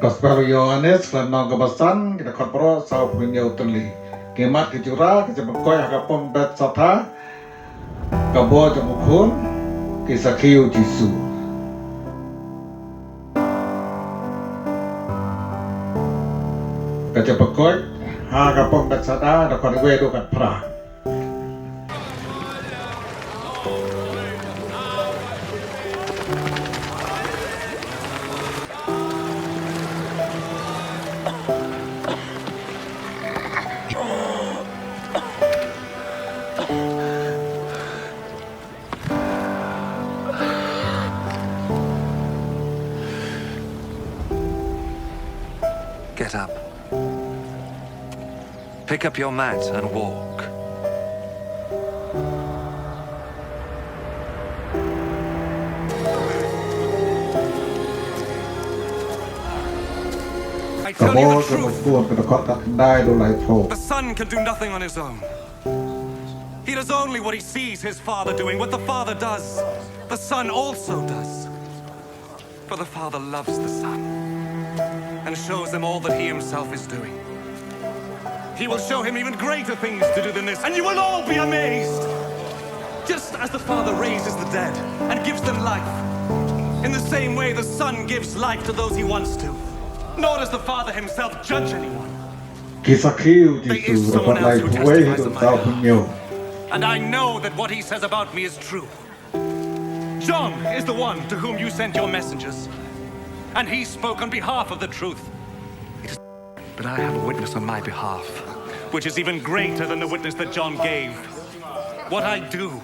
Gospel Yohanes lan nong kebasan kita korporo sau punya uteli kemat ke jura ke Jingpynkoit hakapong Bethsatha kabo jong Khun ke Sakhi uJisu ke Jingpynkoit hakapong Bethsatha da kon we do kat pra Get up. Pick up your mat and walk. I tell you kabo the jong truth. Khun ke dkhot kat dai do lai tho The son can do nothing on his own. He does only what he sees his father doing. What the father does, the son also does. For the father loves the son and shows him all that he himself is doing. He will show him even greater things to do than this, and you will all be amazed. Just as the father raises the dead and gives them life, in the same way the son gives life to those he wants to. Nor does the father himself judge anyone. ke Sakhi uJisu da kon lai tho we do sau punya And I know that what he says about me is true. Jong is the one to whom you sent your messengers, and he spoke on behalf of the truth. But I have a witness on my behalf, which is even greater than the witness that John gave. What I do,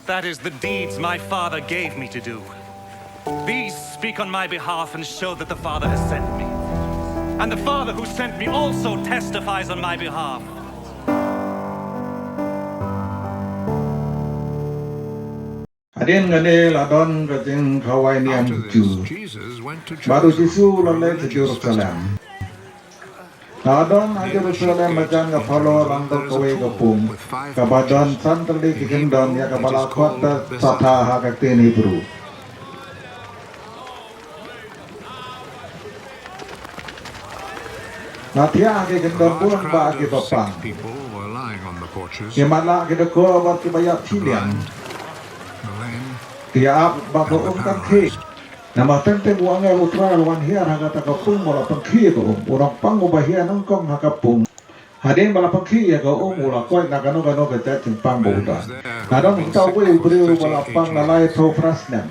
that is the deeds my Father gave me to do. These speak on my behalf and show that the Father has sent me. And the Father who sent me also testifies on my behalf. Adin ngane la don ke jing khawai niam After ju this, Jesus went to baru Jerusalem Jisu for lalai ke religious Jerusalem festivals. Nadon a Jerusalem macam ke palo rangkol kowe ke pung ke badan santali ke gendon ya ke balakot Bethsatha ha ke ktien Hebrew Natia ke gendon A pun large ba crowd ke of papang sick people were lying on the porches. ke mala ke deko ba ke bayak The ciliang blind, the lame, ke ap ba ko and the kan ke paralyzed. nama tente buangnya utra lawan hiar haga takapung bola pengki ko orang pang ubahia nongkong hakapung hadin bala pengki ya ko ula koi nakano kano keja Jingpang Man boda was there who had kadang been kita sick we for briew bala 38 pang lalai years. tho snem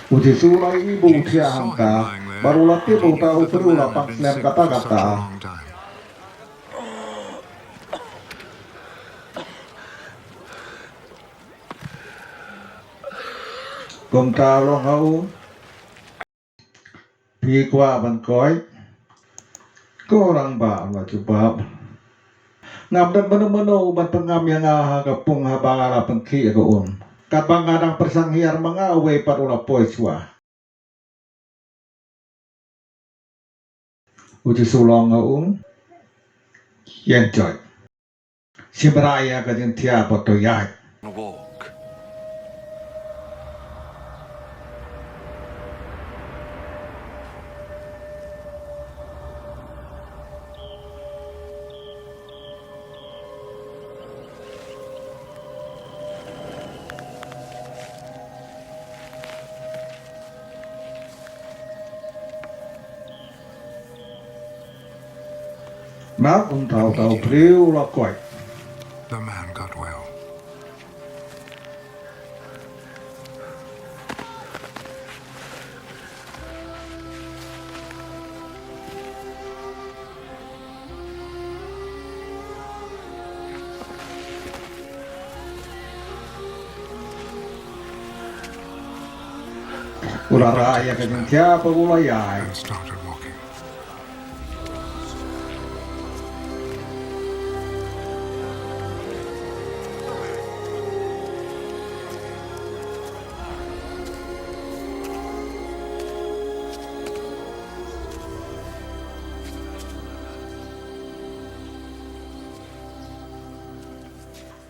uJisu lai ibu Jesus tia saw him hangka lying there, baru latih and he bauta knew that the upriu man lapang had been snem sick for such a kata-kata long time. Komta long hau pi qua pynkoit ko orang ba la jubab ngam dan meno-meno ban pengam yang hakapung habala pengki ko kabang kadang persanghiar mengawe parula poiswa uJisu long yen joy sibraya ka jing tia poto yai Walk. ma tau priu la koi The man got well. ula raya ka jing tia parula yai And started walking.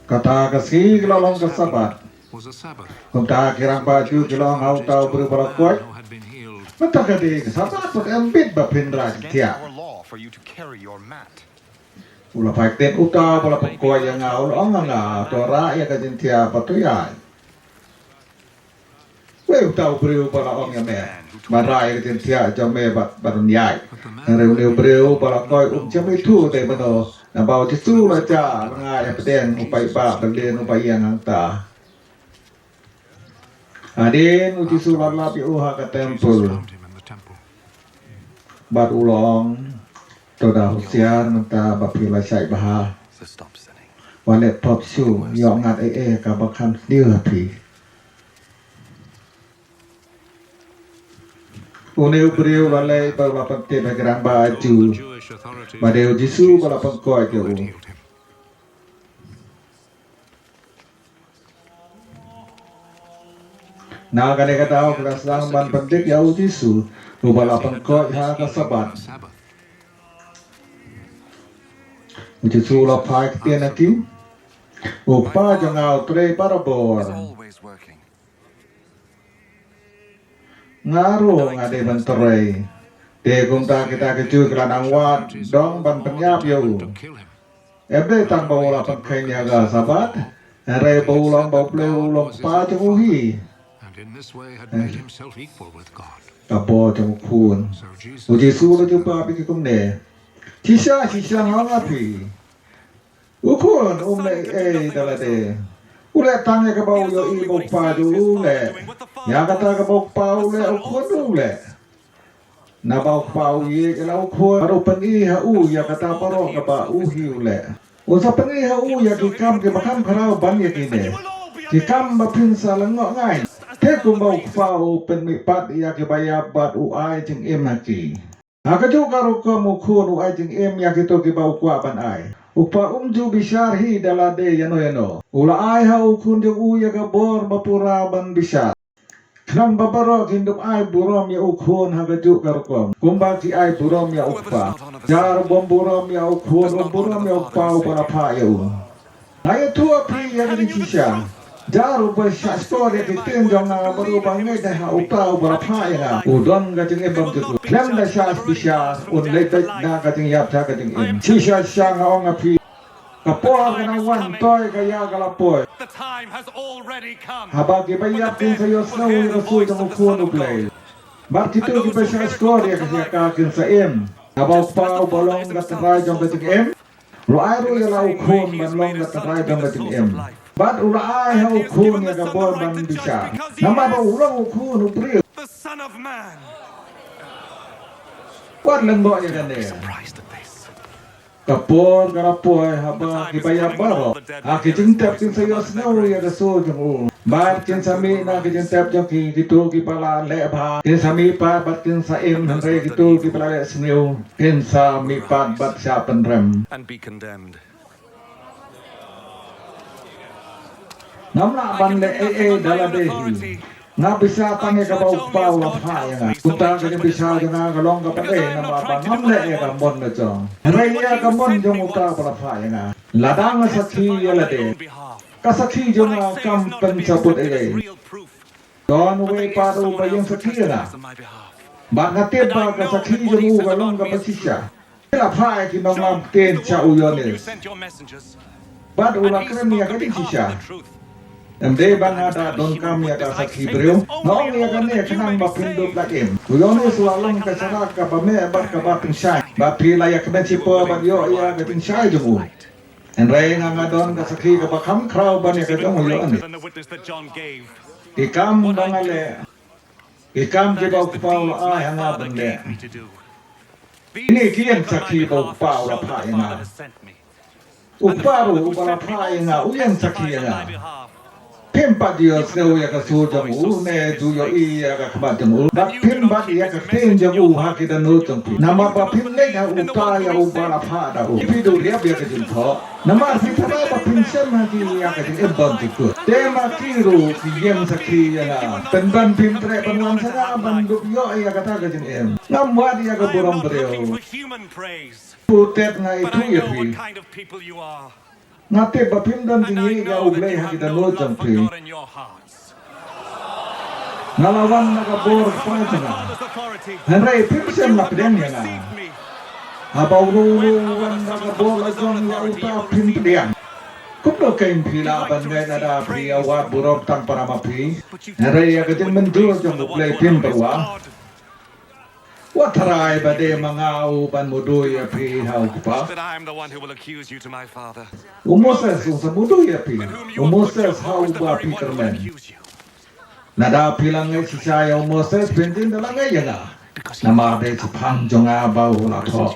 kata kasi lalong ke sabat was a Sabbath. Kumta kirang baju kilong hau tau beri balakoi. Who had been healed. Mata kadi sabat pot embit ba pynrap tia. law for you to carry your mat. Ula pai ten uta bala pengkoi yang ngau long nga to ra ya ka jin tia patuyai. We uta briew bala ong ya me. Marai ka jin tia cho me bat barun yai. Reu reu briew bala koi chami thu te bano. Na bau Jisu la cha nga ya peden upai ba balen upai yang ang ta. Adin uJisu la pi uha ka temple. Found him in the temple. Bat ulong to da husiar menta ba pi la sai ba. So stop sinning. Walet pop su yo ngat ka ba kan dia pi. Uneu briew la le ba ba pante ba grang ba ju. The Jewish authorities Ba deu Jisu ba la pengkoi ke u. had healed him. Na ka ne ka tao ka sang ban pendik ya uJisu. U ba la pengkoi ha ka sabat. Sabbath. uJisu la pai ktien aki. U pa jo ngau tre para He's bor. always working. Ngaru ngade bentere. Te kumta kita kecu kelanang wat dong ban penyap ya u. To kill him. Ebe tang bau la pengkainya ga sabat. Re bau long bau pleu long pa jo uhi. And in this way had made himself equal with God. Kapo jo Khun. So Jesus uJisu la jumpa pi kum ne. Sisa ngau ngapi. Khun le dalade. Ule tang ka bau yo i bau pa jo ule. Ya kata ka bau pa ule Khun ule. Na bau pa ye ka lau Khun. Baru pengi ha ya kata paro ka ba hi ule. Usa pengi ha ya ki kam ke bakam kharau ban ye ki ne. Ki kam ba pin sa la ngo ngai. Te kum bau pa pen mi pat ya ki ba ya bat ai jing em ha ki. Ha ka jo karo ka mu Khun ai jing em ya ki to ki bau kwa ban ai. Upa ju bisar hi dalade yano. Ula ai ha Khun jo ya ka bor bapura ban bisar. Kram babaro kindup ai burom ya Khun ha ka jo karo ka. Kumba ki ai burom ya upa. Jar bom burom ya Khun burom ya upa para pa ya u. Ai tua pi ya ni kisha. Jar upa sha store ki ten jong na baru bangai da ha upa para pa ya. Udon ga jing ebam tu. Kram da sha bisha un le na ka jing yap cha ka jing em. Shisha sha nga pi. Kapor ka na wan toy ka ya ka la poy. The time has already come. Habagi bayap din sa iyo snow yung rasul ng Khun ublay. Bakit ito di ba siya score ya kasi akakin sa em? Habaw pa o balong na taray jong bating em? Ruay ro yung lau Khun manlong na taray jong bating em. Bat ulaay ha Khun ya gabor ban bisya. Nama ba ulang Khun ubril? The Son of Man. Wat lang mo ya gane? Surprised at this. Kapor karapoy haba kibayap baro. Aki jintap tin sa iyo snow ya rasul jong u. Bat kin sami na ki jintap jong ki gitu ki pala le ba. Kin sami pa bat kin sa em hanre gitu ki pala le snow. Kin sami pat bat siya penrem. And be condemned. Namla ban le dalade. Na bisa tangi ka bau pau la pa ya nga. Kunta ka ni bisa nga ka long ka pare na ma ba nam le ka mon na chong. Raya ka mon jong uta pa pa ya nga. Ladang sakhi ya lade. Ka sakhi jong kam pen saput e. Real proof. Don we pa ru ba yung sakhi na. On my behalf. Ba na te ba ka sakhi jong u ka long ka pasisya. La pa ki no ngam ten cha u yo You ne. sent your messengers. Ba And ula he kren ya spoke ka on di behalf sisya. of the truth. Ende bang ada don kami ada sakhi briew. Nong ya kan ne kanang ba pindut lakim. Kuyon ni sualong ka sana ka ba me ba ka ba pinsay. Ba pila ya ka sipo ba yo ya ka pinsay jumu. En rey nga don ka sakhi ka ba kam kraw ba ne ka jong yo ani. Than the witness that John gave. Ikam bangale. Ikam ki ba paul ay nga Father bande. gave me to do. Ini kien sakhi ba paul la pa nga. Uparu ba pa nga uyen sakhi nga. Pynbud ya snow ya ka su jong u ne ju yo I ya ka ba jong u. Ba pynbud ya ka ten jong u ha ki da no jong pi. Nama ba pin le ha u ta ya u ba la pha da u. Pi do ya ya ka jing tho. Nama si ta ba pin sem ha ki ya ka jing ebam ti ku. Te ma ki ru ki yem sa ki ya na. Pen ban pin tre ban wan sa na ban du yo ya ka ta ka jing em. Nam wa ya ka buram breo. Human praise. Putet nga But itu I ya know pi. what kind of people you are. Ngate bapim dan And I tinggi ga know that ublay you ha have kita no lo love jam for pi. God in your hearts. Ngalawan nagabor pa My jana. Father's authority. Henry pim But sem you na have piden not ya na. received me. Habaw ru When, wan however, someone nagabor comes la with his own jong ya authority, uta you will pim receive pedian. it. Kumno kain You pila like ban to ngai na receive da praise pri awat from burok men. tang para mapi. But you do Henry not ya try to kajeng win menjur praise jong from the one ublay who pim alone is perwa. God. Watarai bade mangau ban mudu ya pi hau kupa. That I am the one who will accuse you to my Father. Umoses unsa mudu ya pi. In whom you have put your Umoses hope hau is the ba very pi one who will kermen. accuse you. Nada pilang ngai si saya Moses pentin dalang ngai yanga. Nama de sepang jonga ba ula tho.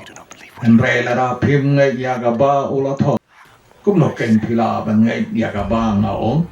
Henry la da pim ngai ya ga ba ula tho. Kum no ken pila ban ngai ya ga ba ngao.